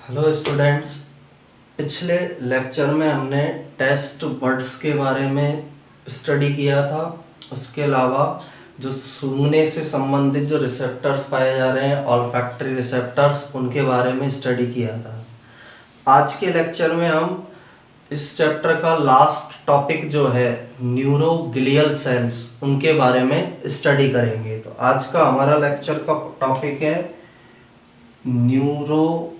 Hello students. पिछले lecture में हमने टेस्ट बड्स के बारे में स्टडी किया था। उसके अलावा जो सूंघने से संबंधित जो रिसेप्टर्स पाए जा रहे हैं ऑल्फैक्टरी रिसेप्टर्स, उनके बारे में स्टडी किया था। आज के लेक्चर में हम इस चैप्टर का लास्ट टॉपिक जो है न्यूरोग्लियल सेल्स, उनके बारे में स्टडी करेंगे। तो आज का हमारा लेक्चर का टॉपिक है न्यूरोग्लियल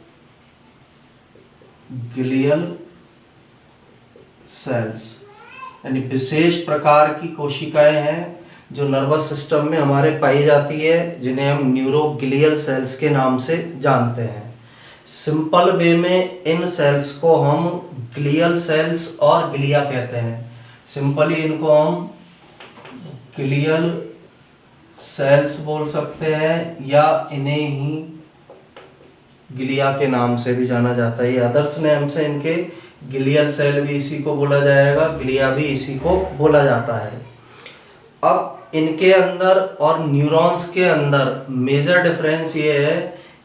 सेल्स, यानी विशेष प्रकार की कोशिकाएं हैं जो नर्वस सिस्टम में हमारे पाई जाती है, जिन्हें हम न्यूरोग्लियल सेल्स के नाम से जानते हैं। सिंपल वे में इन सेल्स को हम ग्लियल सेल्स और ग्लिया कहते हैं। सिंपली इनको हम ग्लियल सेल्स बोल सकते हैं या इन्हें ही ग्लिया के नाम से भी जाना जाता है। ये अदर्स नेम से इनके ग्लियल सेल भी इसी को बोला जाएगा, ग्लिया भी इसी को बोला जाता है। अब इनके अंदर और न्यूरॉन्स के अंदर मेजर डिफरेंस ये है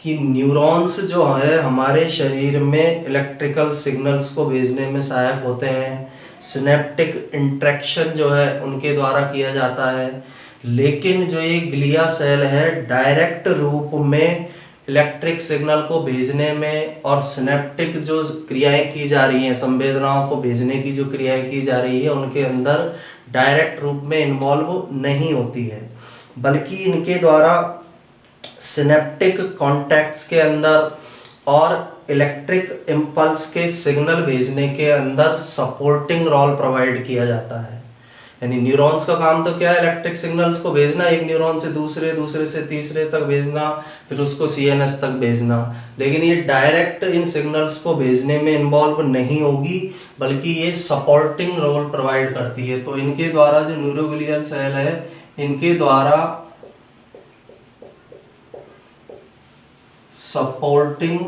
कि न्यूरॉन्स जो है हमारे शरीर में इलेक्ट्रिकल सिग्नल्स को भेजने में सहायक होते हैं। सिनेप्टिक इंट्रैक्शन जो है उनके द्वारा किया जाता है। लेकिन जो ये ग्लिया सेल है डायरेक्ट रूप में इलेक्ट्रिक सिग्नल को भेजने में और सिनेप्टिक जो क्रियाएं की जा रही हैं, संवेदनाओं को भेजने की जो क्रियाएं की जा रही है, उनके अंदर डायरेक्ट रूप में इन्वॉल्व नहीं होती है, बल्कि इनके द्वारा सिनेप्टिक कॉन्टैक्ट्स के अंदर और इलेक्ट्रिक इम्पल्स के सिग्नल भेजने के अंदर सपोर्टिंग रोल प्रोवाइड किया जाता है। यानी न्यूरॉन्स का काम तो क्या है? इलेक्ट्रिक सिग्नल्स को भेजना, एक न्यूरॉन से दूसरे, दूसरे से तीसरे तक भेजना, फिर उसको सीएनएस तक भेजना। लेकिन ये डायरेक्ट इन सिग्नल्स को भेजने में इन्वॉल्व नहीं होगी, बल्कि ये सपोर्टिंग रोल प्रोवाइड करती है। तो इनके द्वारा जो न्यूरोग्लियल सेल है, इनके द्वारा सपोर्टिंग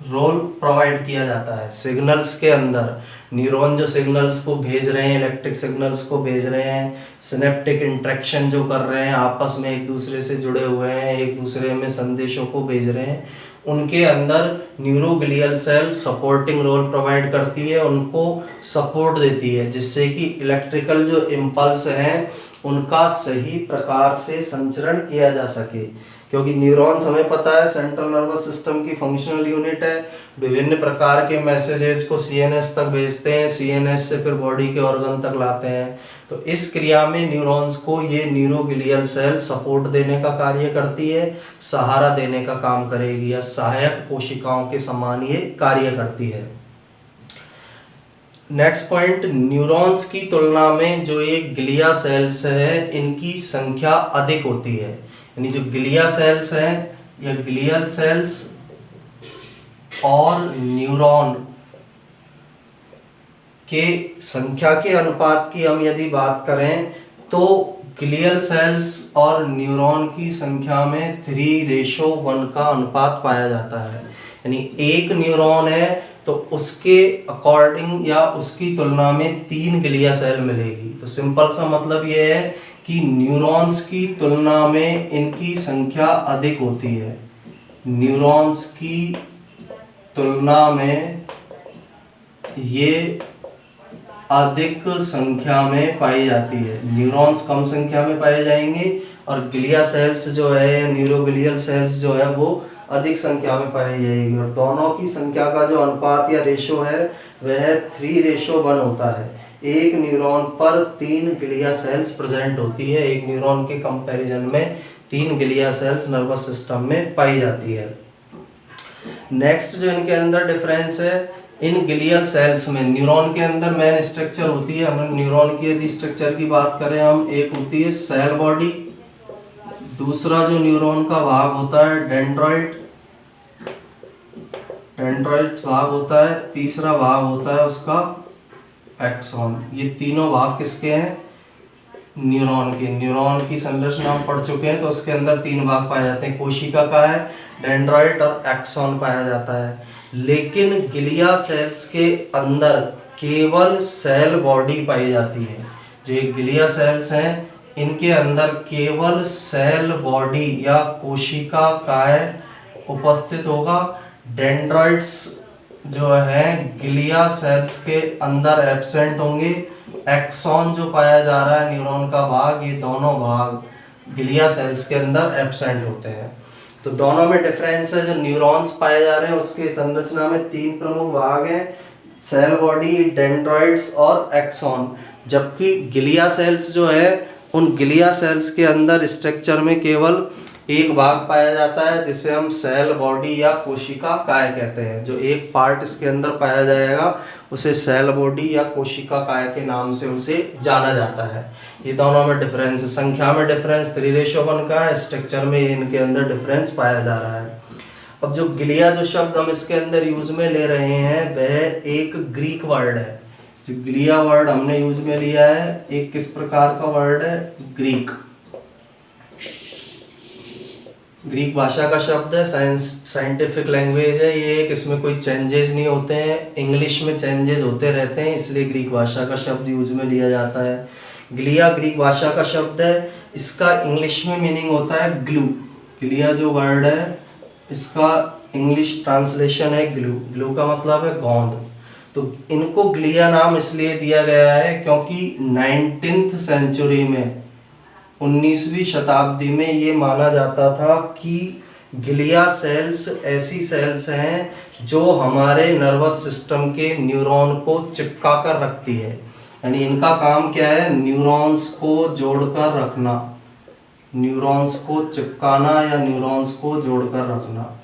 रोल प्रोवाइड किया जाता है सिग्नल्स के अंदर। न्यूरॉन जो सिग्नल्स को भेज रहे हैं, इलेक्ट्रिक सिग्नल्स को भेज रहे हैं, सिनेप्टिक इंट्रैक्शन जो कर रहे हैं, आपस में एक दूसरे से जुड़े हुए हैं, एक दूसरे में संदेशों को भेज रहे हैं, उनके अंदर neuroglial cell supporting role provide करती है, उनको सपोर्ट देती है, जिससे कि इलेक्ट्रिकल जो इम्पल्स हैं उनका सही प्रकार से संचरण किया जा सके। क्योंकि न्यूरॉन्स हमें पता है सेंट्रल नर्वस सिस्टम की फंक्शनल यूनिट है, विभिन्न प्रकार के मैसेजेस को सीएनएस तक भेजते हैं, सीएनएस से फिर बॉडी के ऑर्गन तक लाते हैं। तो इस क्रिया में न्यूरॉन्स को ये न्यूरोग्लियल सेल सपोर्ट देने का कार्य करती है, सहारा देने का काम करेगी, या सहायक कोशिकाओं के समान ये कार्य करती है। नेक्स्ट पॉइंट, न्यूरॉन्स की तुलना में जो ये ग्लिया सेल्स है इनकी संख्या अधिक होती है। यानी जो ग्लिया सेल्स हैं या ग्लियल सेल्स और न्यूरॉन के संख्या के अनुपात की हम यदि बात करें तो ग्लियल सेल्स और न्यूरॉन की संख्या में 3:1 का अनुपात पाया जाता है। यानी एक न्यूरॉन है तो उसके अकॉर्डिंग या उसकी तुलना में 3 ग्लिया सेल मिलेगी। तो सिंपल सा मतलब ये है कि न्यूरॉन्स की तुलना में इनकी संख्या अधिक होती है। न्यूरॉन्स की तुलना में ये अधिक संख्या में पाई जाती है। न्यूरॉन्स कम संख्या में पाए जाएंगे और ग्लिया सेल्स जो है, न्यूरोग्लियल सेल्स जो है, वो अधिक संख्या में पाई जाएगी। और दोनों की संख्या का जो अनुपात या रेशो है वह 3:1 होता है। एक न्यूरॉन पर 3 ग्लिया सेल्स प्रेजेंट होती है। एक न्यूरॉन के कंपैरिजन में 3 ग्लिया सेल्स नर्वस सिस्टम में पाई जाती है। नेक्स्ट जो इनके अंदर डिफरेंस है, इन ग्लियल सेल्स में न्यूरॉन के अंदर मेन स्ट्रक्चर होती है। हम न्यूरॉन की यदि स्ट्रक्चर की बात करें हम, एक होती है सेल बॉडी, दूसरा जो न्यूरॉन का भाग होता है डेंड्राइट भाग होता है, तीसरा भाग होता है उसका एक्सॉन। ये तीनों भाग किसके हैं? न्यूरॉन के। न्यूरॉन की संरचना हम पढ़ चुके हैं, तो उसके अंदर 3 भाग पाए जाते हैं। कोशिका का है, डेंड्राइट और एक्सॉन पाया जाता है। लेकिन ग्लिया सेल्स के अंदर केवल सेल बॉडी पाई जाती है। जो ये ग्लिया सेल्स हैं इनके अंदर केवल सेल बॉडी या कोशिका काय उपस्थित होगा। डेंड्राइट्स जो है ग्लिया सेल्स के अंदर एब्सेंट होंगे। एक्सॉन जो पाया जा रहा है न्यूरॉन का भाग, ये दोनों भाग ग्लिया सेल्स के अंदर एब्सेंट होते हैं। तो दोनों में डिफरेंस है। जो न्यूरॉन्स पाए जा रहे हैं उसके संरचना में 3 प्रमुख भाग हैं, सेल बॉडी, डेंड्राइट्स और एक्सॉन। जबकि ग्लिया सेल्स जो है, उन ग्लिया सेल्स के अंदर स्ट्रक्चर में केवल एक भाग पाया जाता है जिसे हम सेल बॉडी या कोशिका काय कहते हैं। जो एक पार्ट इसके अंदर पाया जाएगा उसे सेल बॉडी या कोशिका काय के नाम से उसे जाना जाता है। ये दोनों में डिफरेंस, संख्या में डिफरेंस 3:1 का है, स्ट्रक्चर में इनके अंदर डिफरेंस पाया जा रहा है। अब जो ग्लिया जो शब्द हम इसके अंदर यूज में ले रहे हैं वह एक ग्रीक वर्ड है। जो ग्लिया वर्ड हमने यूज में लिया है एक किस प्रकार का वर्ड है, ग्रीक भाषा का शब्द है, साइंटिफिक लैंग्वेज है ये एक, इसमें कोई चेंजेस नहीं होते हैं। इंग्लिश में चेंजेस होते रहते हैं इसलिए ग्रीक भाषा का शब्द यूज में लिया जाता है। ग्लिया ग्रीक भाषा का शब्द है, इसका इंग्लिश में मीनिंग होता है ग्लू। ग्लिया जो वर्ड है इसका इंग्लिश ट्रांसलेशन है ग्लू। ग्लू का मतलब है गोंद। तो इनको ग्लिया नाम इसलिए दिया गया है क्योंकि 19th सेंचुरी में, 19वीं शताब्दी में ये माना जाता था कि ग्लिया सेल्स ऐसी सेल्स हैं जो हमारे नर्वस सिस्टम के न्यूरॉन को चिपका कर रखती है। यानी इनका काम क्या है, न्यूरॉन्स को जोड़कर रखना, न्यूरॉन्स को चिपकाना या न्यूरॉन्स को जोड़कर रखना।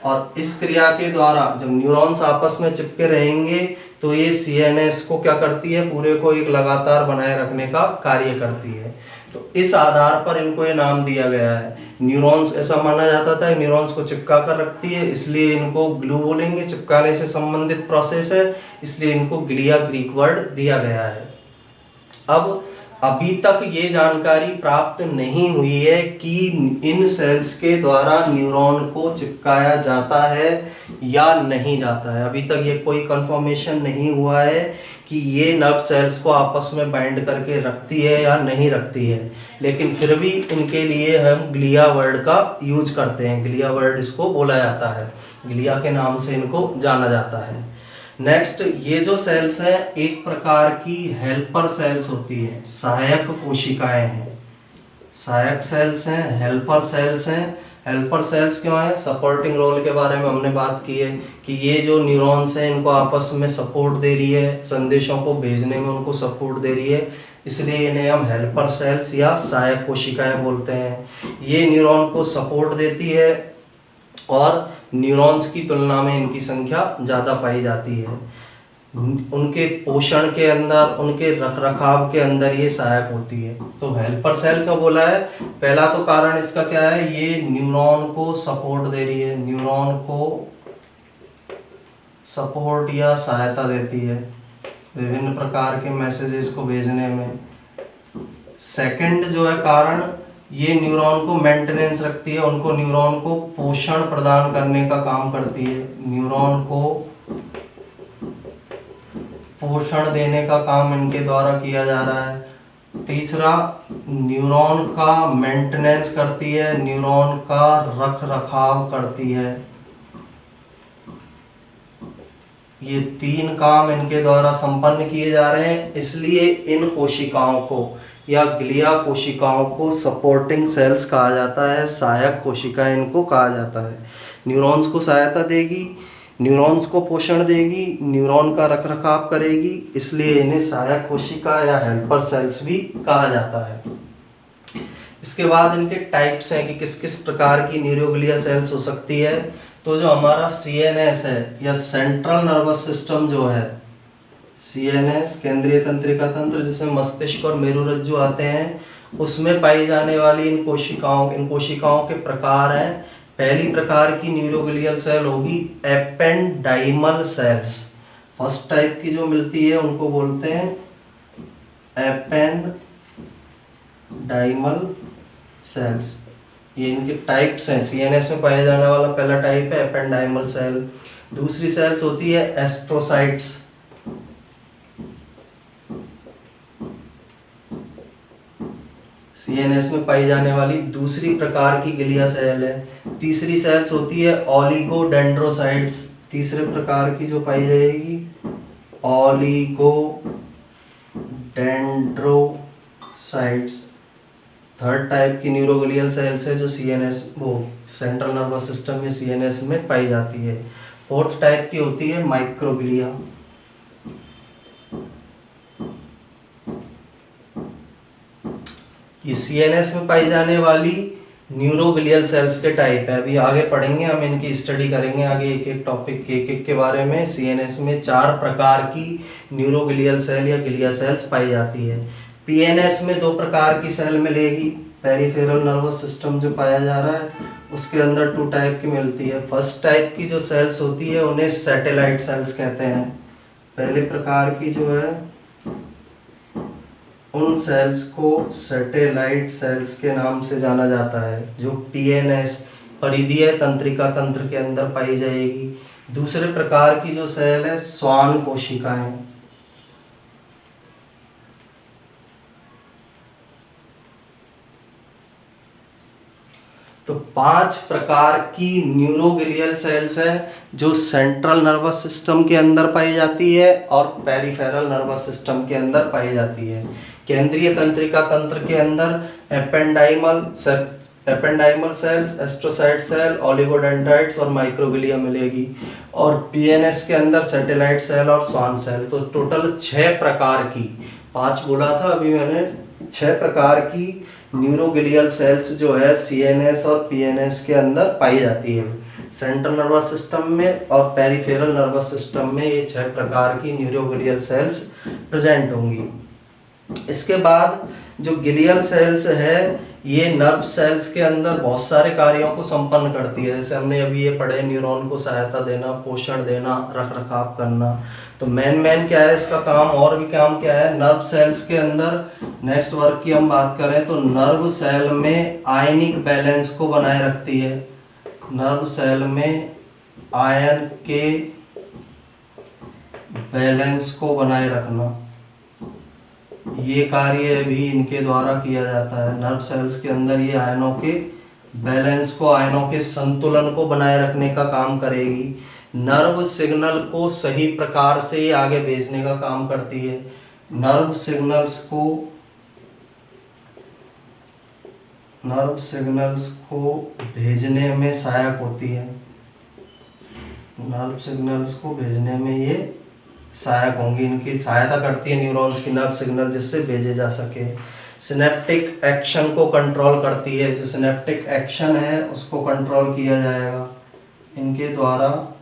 और इस क्रिया के द्वारा जब न्यूरॉन्स आपस में चिपके रहेंगे तो ये सीएनएस को क्या करती है, पूरे को एक लगातार बनाए रखने का कार्य करती है। तो इस आधार पर इनको ये नाम दिया गया है। न्यूरॉन्स ऐसा माना जाता था न्यूरॉन्स को चिपका कर रखती है इसलिए इनको ग्लू बोलेंगे, चिपकाने से संबंधित प्रोसेस है इसलिए इनको ग्लिया ग्रीक वर्ड दिया गया है। अब अभी तक ये जानकारी प्राप्त नहीं हुई है कि इन सेल्स के द्वारा न्यूरॉन को चिपकाया जाता है या नहीं जाता है। अभी तक ये कोई कंफर्मेशन नहीं हुआ है कि ये नर्व सेल्स को आपस में बाइंड करके रखती है या नहीं रखती है, लेकिन फिर भी इनके लिए हम ग्लिया वर्ड का यूज करते हैं। ग्लिया वर्ड इसको बोला जाता है, ग्लिया के नाम से इनको जाना जाता है। नेक्स्ट, ये जो सेल्स हैं एक प्रकार की हेल्पर सेल्स होती है, सहायक कोशिकाएं हैं। सहायक सेल्स हैं, हेल्पर सेल्स हैं। हेल्पर सेल्स क्यों है, सपोर्टिंग रोल के बारे में हमने बात की है कि ये जो न्यूरॉन्स हैं इनको आपस में सपोर्ट दे रही है, संदेशों को भेजने में उनको सपोर्ट दे रही है, इसलिए इन्हें हम हेल्पर सेल्स या सहायक कोशिकाएं बोलते हैं। ये न्यूरॉन को सपोर्ट देती है और न्यूरॉन्स की तुलना में इनकी संख्या ज़्यादा पाई जाती है। उनके पोषण के अंदर, उनके रखरखाव के अंदर ये सहायक होती है। तो हेल्पर सेल क्यों बोला है, पहला तो कारण इसका क्या है, ये न्यूरॉन को सपोर्ट दे रही है, न्यूरॉन को सपोर्ट या सहायता देती है विभिन्न प्रकार के मैसेजेस को भेजने में। सेकंड जो है कारण, ये न्यूरॉन को मेंटेनेंस रखती है, उनको न्यूरॉन को पोषण प्रदान करने का काम करती है, न्यूरॉन को पोषण देने का काम इनके द्वारा किया जा रहा है। तीसरा, न्यूरॉन का मेंटेनेंस करती है, न्यूरॉन का रख रखाव करती है। ये 3 काम इनके द्वारा संपन्न किए जा रहे हैं, इसलिए इन कोशिकाओं को या ग्लिया कोशिकाओं को सपोर्टिंग सेल्स कहा जाता है, सहायक कोशिकाएं इनको कहा जाता है। न्यूरॉन्स को सहायता देगी, न्यूरॉन्स को पोषण देगी, न्यूरॉन का रखरखाव करेगी, इसलिए इन्हें सहायक कोशिका या हेल्पर सेल्स भी कहा जाता है। इसके बाद इनके टाइप्स हैं कि किस किस प्रकार की न्यूरोग्लिया सेल्स हो सकती है। तो जो हमारा सीएनएस है या सेंट्रल नर्वस सिस्टम जो है, सीएनएस केंद्रीय तंत्रिका तंत्र जिसमें मस्तिष्क और मेरुरज्जु आते हैं, उसमें पाई जाने वाली इन कोशिकाओं के प्रकार हैं। पहली प्रकार की न्यूरोग्लियल सेल होगी एपेंडाइमल सेल्स। फर्स्ट टाइप की जो मिलती है उनको बोलते हैं एपेंडाइमल सेल्स। ये इनके टाइप्स हैं। सीएनएस में पाया जाने वाला पहला टाइप है एपेंडाइमल सेल। दूसरी सेल्स होती है एस्ट्रोसाइट्स। सीएनएस में पाई जाने वाली दूसरी प्रकार की ग्लिया सेल है। तीसरी सेल्स होती है ओलिगोडेंड्रोसाइट्स, तीसरे प्रकार की जो पाई जाएगी ओलिगोडेंड्रोसाइट्स। थर्ड टाइप की न्यूरोग्लियल सेल्स है जो सीएनएस वो सेंट्रल नर्वस सिस्टम या सीएनएस में पाई जाती है। फोर्थ टाइप की होती है माइक्रोग्लिया। ये सीएनएस में पाई जाने वाली न्यूरोग्लियल सेल्स के टाइप है। अभी आगे पढ़ेंगे हम, इनकी स्टडी करेंगे आगे एक एक टॉपिक के एक के बारे में। सीएनएस में 4 प्रकार की न्यूरोग्लियल सेल या ग्लिया सेल्स पाई जाती है। पीएनएस में 2 प्रकार की सेल मिलेगी। पेरिफेरल नर्वस सिस्टम जो पाया जा रहा है उसके अंदर 2 टाइप की मिलती है। फर्स्ट टाइप की जो सेल्स होती है उन्हें सैटेलाइट सेल्स कहते हैं। पहले प्रकार की जो है उन सेल्स को सैटेलाइट सेल्स के नाम से जाना जाता है, जो पीएनएस परिधीय तंत्रिका तंत्र के अंदर पाई जाएगी। दूसरे प्रकार की जो सेल है स्वान कोशिकाएं। तो 5 प्रकार की न्यूरोग्लियल सेल्स हैं जो सेंट्रल नर्वस सिस्टम के अंदर पाई जाती है और पेरिफेरल नर्वस सिस्टम के अंदर पाई जाती है। केंद्रीय तंत्रिका तंत्र के अंदर एपेंडाइमल सेल्स, एस्ट्रोसाइट सेल, ओलिगोडेंड्राइट्स और माइक्रोग्लिया मिलेगी। और पीएनएस के अंदर सैटेलाइट सेल और स्वान सेल। तो टोटल 6 प्रकार की, 5 बोला था अभी मैंने, 6 प्रकार की न्यूरोग्लियल सेल्स जो है सीएनएस और पीएनएस के अंदर पाई जाती है। सेंट्रल नर्वस सिस्टम में और पेरिफेरल नर्वस सिस्टम में ये 6 प्रकार की न्यूरोग्लियल सेल्स प्रेजेंट होंगी। इसके बाद जो ग्लियल सेल्स है ये नर्व सेल्स के अंदर बहुत सारे कार्यों को संपन्न करती है। जैसे हमने अभी ये पढ़े, न्यूरॉन को सहायता देना, पोषण देना, रख रखाव करना। तो मेन क्या है इसका काम, और भी काम क्या है। नर्व सेल्स के अंदर नेक्स्ट वर्क की हम बात करें तो नर्व सेल में आयनिक बैलेंस को बनाए रखती है। नर्व सेल में आयन के बैलेंस को बनाए रखना, ये कार्य भी इनके द्वारा किया जाता है। नर्व सेल्स के अंदर ये आयनों के बैलेंस को, आयनों के संतुलन को बनाए रखने का काम करेगी। नर्व सिग्नल को सही प्रकार से आगे भेजने का काम करती है। नर्व सिग्नल्स को भेजने में सहायक होती है। नर्व सिग्नल्स को भेजने में ये सहायक होंगी, इनकी सहायता करती है न्यूरॉन्स की नर्व सिग्नल जिससे भेजे जा सके। सिनेप्टिक एक्शन को कंट्रोल करती है। जो सिनेप्टिक एक्शन है उसको कंट्रोल किया जाएगा इनके द्वारा।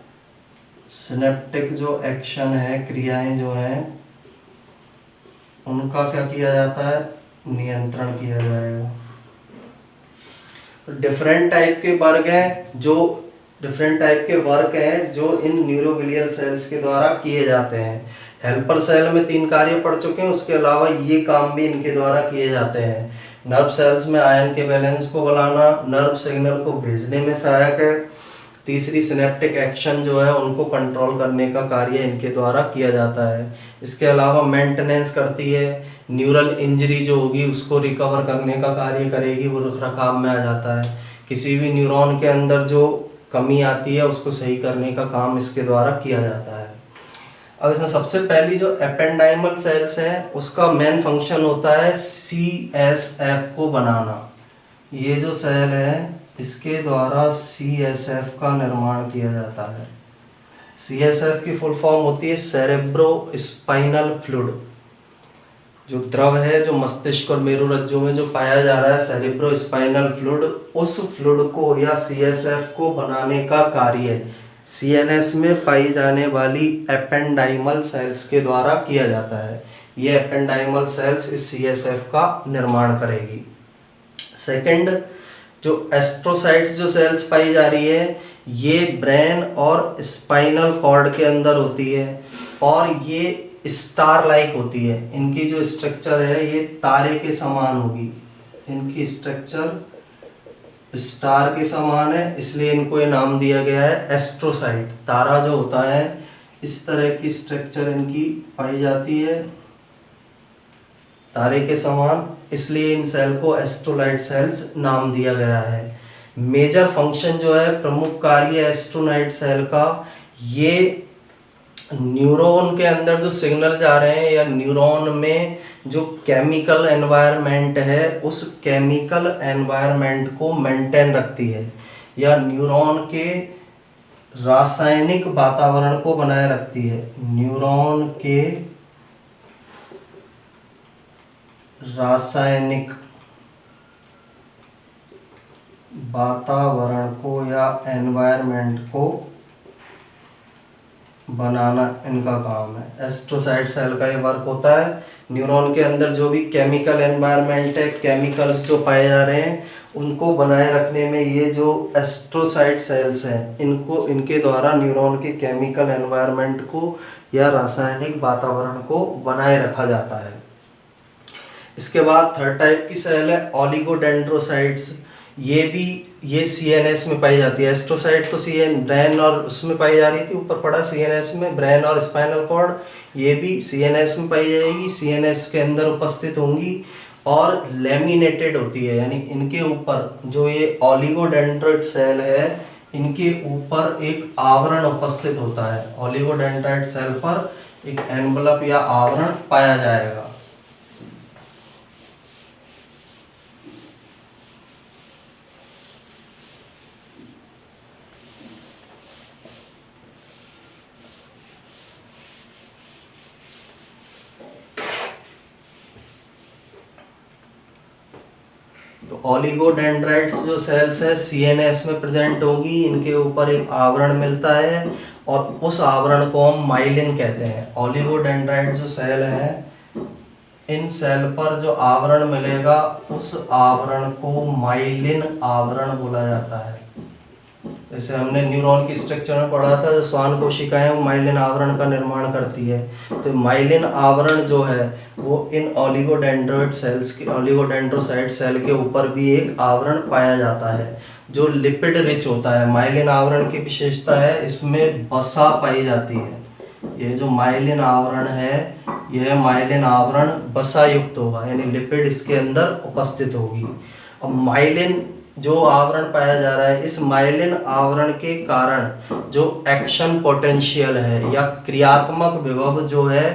सिनेप्टिक जो एक्शन है, क्रियाएं जो हैं उनका क्या किया जाता है, नियंत्रण किया जाएगा। डिफरेंट टाइप के वर्ग हैं जो इन न्यूरोग्लियल सेल्स के द्वारा किए जाते हैं। हेल्पर सेल में 3 कार्य पढ़ चुके हैं, उसके अलावा ये काम भी इनके द्वारा किए जाते हैं। नर्व सेल्स में आयन के बैलेंस को बनाना, नर्व सिग्नल को भेजने में सहायक है। तीसरी सिनेप्टिक एक्शन जो है उनको कंट्रोल करने का कार्य इनके द्वारा किया जाता है। इसके अलावा मेंटेनेंस करती है, न्यूरल इंजरी जो होगी उसको रिकवर करने का कार्य करेगी, वो रखरखाव में आ जाता है। किसी भी न्यूरॉन के अंदर जो कमी आती है उसको सही करने का काम इसके द्वारा किया जाता है। अब इसमें सबसे पहली जो एपेंडाइमल सेल्स है उसका मेन फंक्शन होता है CSF को बनाना। ये जो सेल है इसके द्वारा CSF का निर्माण किया जाता है। CSF की फुल फॉर्म होती है सेरेब्रो स्पाइनल फ्लूइड। जो द्रव है जो मस्तिष्क और मेरुरज्जु में जो पाया जा रहा है सेरेब्रो स्पाइनल फ्लूइड, उस फ्लूइड को या CSF को बनाने का कार्य CNS में पाई जाने वाली एपेंडाइमल सेल्स के द्वारा किया जाता है। ये एपेंडाइमल सेल्स इस CSF का निर्माण करेगी। सेकंड, जो एस्ट्रोसाइट्स जो सेल्स पाई जा रही है ये ब्रेन और स्पाइनल कॉर्ड के अंदर होती है और ये स्टार लाइक होती है। इनकी जो स्ट्रक्चर है ये तारे के समान होगी। इनकी स्ट्रक्चर स्टार के समान है, इसलिए इनको ये नाम दिया गया है एस्ट्रोसाइट। तारा जो होता है इस तरह की स्ट्रक्चर इनकी पाई जाती है, तारे के समान, इसलिए इन सेल को एस्ट्रोलाइट सेल्स नाम दिया गया है। मेजर फंक्शन जो है, प्रमुख कार्य एस्ट्रोनाइट सेल का, ये न्यूरॉन के अंदर जो सिग्नल जा रहे हैं या न्यूरॉन में जो केमिकल एनवायरनमेंट है उस केमिकल एनवायरनमेंट को मेंटेन रखती है, या न्यूरॉन के रासायनिक वातावरण को बनाए रखती है। न्यूरॉन के रासायनिक वातावरण को या एनवायरनमेंट को बनाना इनका काम है। एस्ट्रोसाइट सेल का ये वर्क होता है, न्यूरॉन के अंदर जो भी केमिकल एनवायरनमेंट है, केमिकल्स जो पाए जा रहे हैं उनको बनाए रखने में ये जो एस्ट्रोसाइट सेल्स हैं इनको, इनके द्वारा न्यूरॉन के केमिकल एनवायरनमेंट को या रासायनिक वातावरण को बनाए रखा जाता है। इसके बाद थर्ड टाइप की सेल है ओलिगोडेंड्रोसाइट्स। ये सीएनएस में पाई जाती है। एस्ट्रोसाइट तो ब्रेन और उसमें पाई जा रही थी, ऊपर पड़ा सीएनएस में, ब्रेन और स्पाइनल कॉर्ड, ये भी सीएनएस में पाई जाएगी, सीएनएस के अंदर उपस्थित होंगी और लेमिनेटेड होती है, यानी इनके ऊपर जो ये ओलिगोडेंड्रोइट सेल है इनके ऊपर एक आवरण उपस्थित होता है। ओलिगोडेंड्रोइट सेल पर एक एनवलप या आवरण पाया जाएगा। तो ओलिगोडेंड्राइट्स जो सेल्स है सीएनएस में प्रेजेंट होंगी, इनके ऊपर एक आवरण मिलता है और उस आवरण को हम माइलिन कहते हैं। ओलिगोडेंड्राइट जो सेल है इन सेल पर जो आवरण मिलेगा उस आवरण को माइलिन आवरण बोला जाता है। जैसे हमने न्यूरॉन की स्ट्रक्चर में पढ़ा था, जो श्वान कोशिकाएं वो माइलिन आवरण का निर्माण करती है। तो माइलिन आवरण जो है वो इन ओलिगोडेंड्रोइट सेल्स के, ओलिगोडेंड्रोसाइट सेल के ऊपर भी एक आवरण पाया जाता है जो लिपिड रिच होता है। माइलिन आवरण की विशेषता है इसमें वसा पाई जाती है। ये जो माइलिन आवरण है यह माइलिन आवरण वसा युक्त होगा, यानी लिपिड इसके अंदर उपस्थित होगी। अब माइलिन जो आवरण पाया जा रहा है, इस माइलिन आवरण के कारण जो एक्शन पोटेंशियल है या क्रियात्मक विभव जो है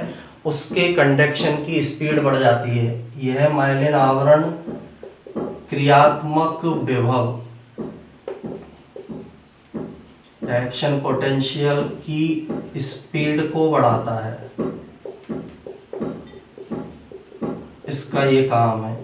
उसके कंडक्शन की स्पीड बढ़ जाती है। यह माइलिन आवरण क्रियात्मक विभव, एक्शन पोटेंशियल की स्पीड को बढ़ाता है, इसका ये काम है।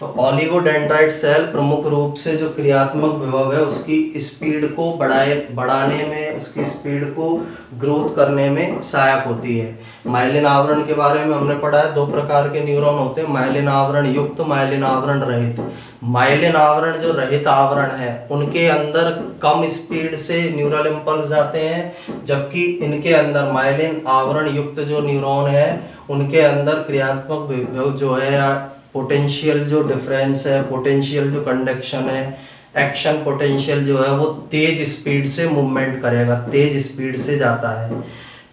तो ओलिगोडेंड्राइट सेल प्रमुख रूप से जो क्रियात्मक विभव है उसकी स्पीड को बढ़ाने में, उसकी स्पीड को ग्रोथ करने में सहायक होती है। माइलिन आवरण के बारे में हमने पढ़ा है, दो प्रकार के न्यूरॉन होते हैं, माइलिन आवरण युक्त, माइलिन आवरण रहित। माइलिन आवरण जो रहित आवरण है उनके अंदर कम स्पीड से न्यूरल इम्पल्स जाते हैं, जबकि इनके अंदर माइलिन आवरण युक्त जो न्यूरॉन है उनके अंदर क्रियात्मक विभव जो है, पोटेंशियल जो डिफरेंस है, पोटेंशियल जो कंडक्शन है, एक्शन पोटेंशियल जो है वो तेज स्पीड से मूवमेंट करेगा, तेज स्पीड से जाता है।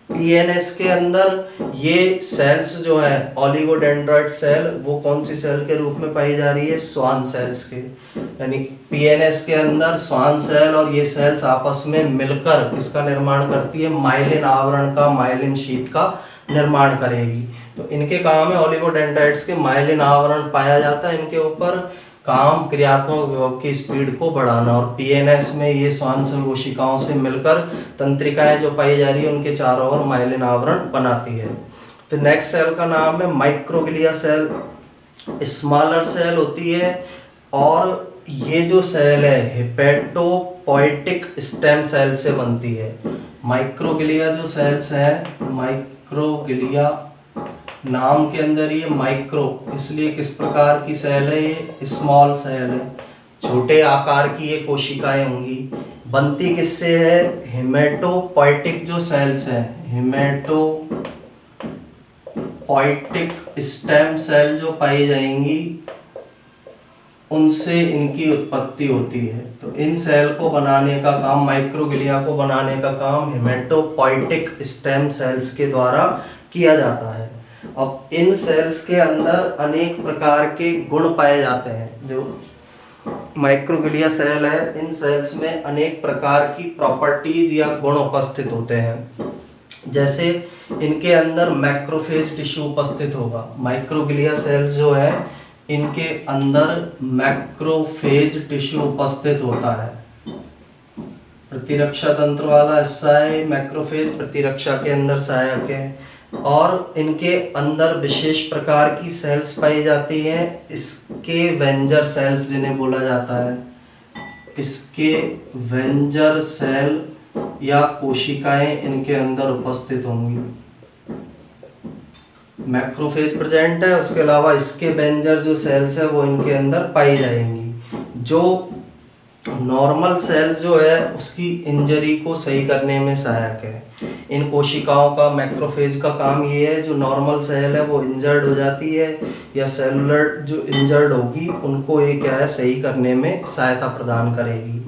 पीएनएस के अंदर ये सेल्स जो है ओलिगोडेंड्राइट सेल, वो कौन सी सेल के रूप में पाई जा रही है? स्वान सेल्स के, यानी पीएनएस के अंदर स्वान सेल और ये सेल्स आपस में मिलकर किसका निर्माण करती है? माइलिन आवरण का, माइलिन शीट का निर्माण करेगी। तो इनके काम है, ओलिगोडेंड्राइट्स के माइलिन आवरण पाया जाता है, इनके ऊपर काम क्रियात्मक विभव की स्पीड को बढ़ाना। और पीएनएस में ये श्वान सेल कोशिकाओं से मिलकर तंत्रिकाएं जो पाई जा रही है उनके चारों ओर माइलिन आवरण बनाती है। फिर नेक्स्ट सेल का नाम है माइक्रोग्लिया सेल। स्मॉलर सेल होती है और ये जो सेल है हेपेटोपोइटिक स्टेम सेल से बनती है। माइक्रोग्लिया जो सेल्स है, माइक्रोग्लिया नाम के अंदर ये माइक्रो, इसलिए किस प्रकार की सेल है? ये स्मॉल सेल है, छोटे आकार की ये कोशिकाएं होंगी। बनती किससे है? हेमेटोपोइटिक जो सेल्स हैं, हेमेटोपोइटिक स्टेम सेल जो पाई जाएंगी उनसे इनकी उत्पत्ति होती है। तो इन सेल को बनाने का काम, माइक्रोग्लिया को बनाने का काम हेमेटोपोइटिक स्टेम सेल्स के द्वारा किया जाता है। अब इन सेल्स के अंदर अनेक प्रकार के गुण पाए जाते हैं। जो माइक्रोग्लिया सेल है, इन सेल्स में अनेक प्रकार की प्रॉपर्टीज या गुण उपस्थित होते हैं। जैसे इनके अंदर मैक्रोफेज टिश्यू उपस्थित होगा। माइक्रोग्लिया सेल्स जो है इनके अंदर मैक्रोफेज टिश्यू उपस्थित होता है। प्रतिरक्षा तंत्र वाला हिस्सा है मैक्रोफेज, प्रतिरक्षा के अंदर सहायक है। और इनके अंदर विशेष प्रकार की सेल्स पाई जाती हैं, इसके वेंजर सेल्स जिन्हें बोला जाता है। इसके वेंजर सेल या कोशिकाएं इनके अंदर उपस्थित होंगी। मैक्रोफेज प्रेजेंट है, उसके अलावा इसके वेंजर जो सेल्स है वो इनके अंदर पाई जाएंगी। जो नॉर्मल सेल जो है उसकी इंजरी को सही करने में सहायक है। इन कोशिकाओं का, मैक्रोफेज का काम ये है, जो नॉर्मल सेल है वो इंजर्ड हो जाती है या सेलुलर जो इंजर्ड होगी उनको ये क्या है सही करने में सहायता प्रदान करेगी।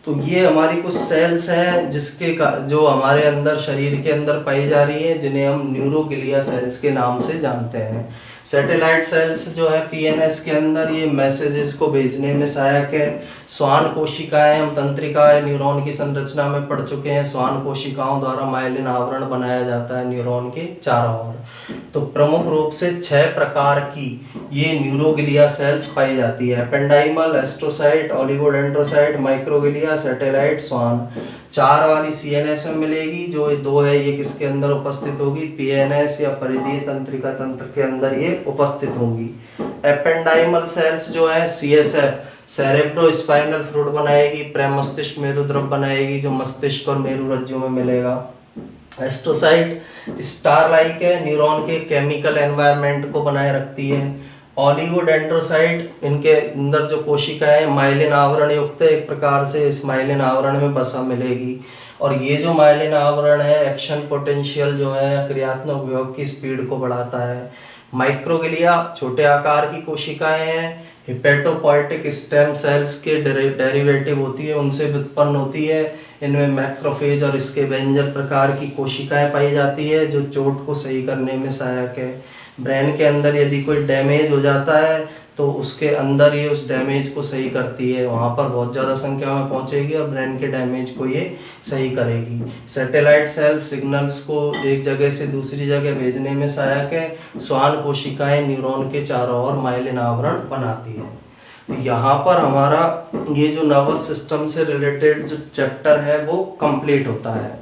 तो ये हमारी कुछ सेल्स हैं जिसके जो हमारे अंदर शरीर के अंदर पाई जा रही है, जिन्हें हम न्यूरोग्लिया सेल्स के नाम से जानते हैं। सैटेलाइट सेल्स जो है पीएनएस के अंदर ये मैसेजेस को भेजने में सहायक है। श्वान कोशिकाएं, हम तंत्रिका न्यूरॉन की संरचना में पढ़ चुके हैं। श्वान कोशिकाओं द्वारा माइलिन आवरण बनाया जाता है न्यूरॉन के चारों ओर। तो प्रमुख रूप से 6 प्रकार की ये न्यूरोग्लिया सेल्स पाई जाती है। Ependymal, astrocyte, oligodendrocyte, microglia, satellite, श्वान। 4 वाली सीएनएस में मिलेगी, जो 2 है ये किसके अंदर उपस्थित होगी, पीएनएस या परिधीय तंत्रिका तंत्र के अंदर ये उपस्थित होंगी। एपेंडाइमल सेल्स जो है सीएसएफ, सेरेब्रो स्पाइनल फ्लूइड बनाएगी, प्रेमस्तिष्क मेरुद्रव बनाएगी, जो मस्तिष्क और मेरुरज्जु में मिलेगा। एस्ट्रोसाइट स्टार लाइक है, न्यूरॉन के केमिकल एनवायरनमेंट को बनाए रखती है। ओलिगोडेंड्रोसाइट, इनके अंदर जो कोशिकाएं माइलिन आवरण युक्त है, एक प्रकार से इस माइलिन आवरण में बसा मिलेगी। और ये जो माइलिन आवरण है एक्शन पोटेंशियल जो है क्रियात्मक विभव की स्पीड को बढ़ाता है। माइक्रोग्लिया छोटे आकार की कोशिकाएं हैं, हिपेटोपोइटिक स्टेम सेल्स के डेरिवेटिव होती है, उनसे उत्पन्न होती है। इनमें मैक्रोफेज और इसके वेंजर प्रकार की कोशिकाएं पाई जाती है जो चोट को सही करने में सहायक है। ब्रेन के अंदर यदि कोई डैमेज हो जाता है तो उसके अंदर ये उस डैमेज को सही करती है, वहाँ पर बहुत ज़्यादा संख्या में पहुँचेगी और ब्रेन के डैमेज को ये सही करेगी। सैटेलाइट सेल सिग्नल्स को एक जगह से दूसरी जगह भेजने में सहायक है। श्वान कोशिकाएं न्यूरॉन के चारों ओर माइलिन आवरण बनाती है। तो यहाँ पर हमारा ये जो नर्वस सिस्टम से रिलेटेड जो चैप्टर है वो कंप्लीट होता है।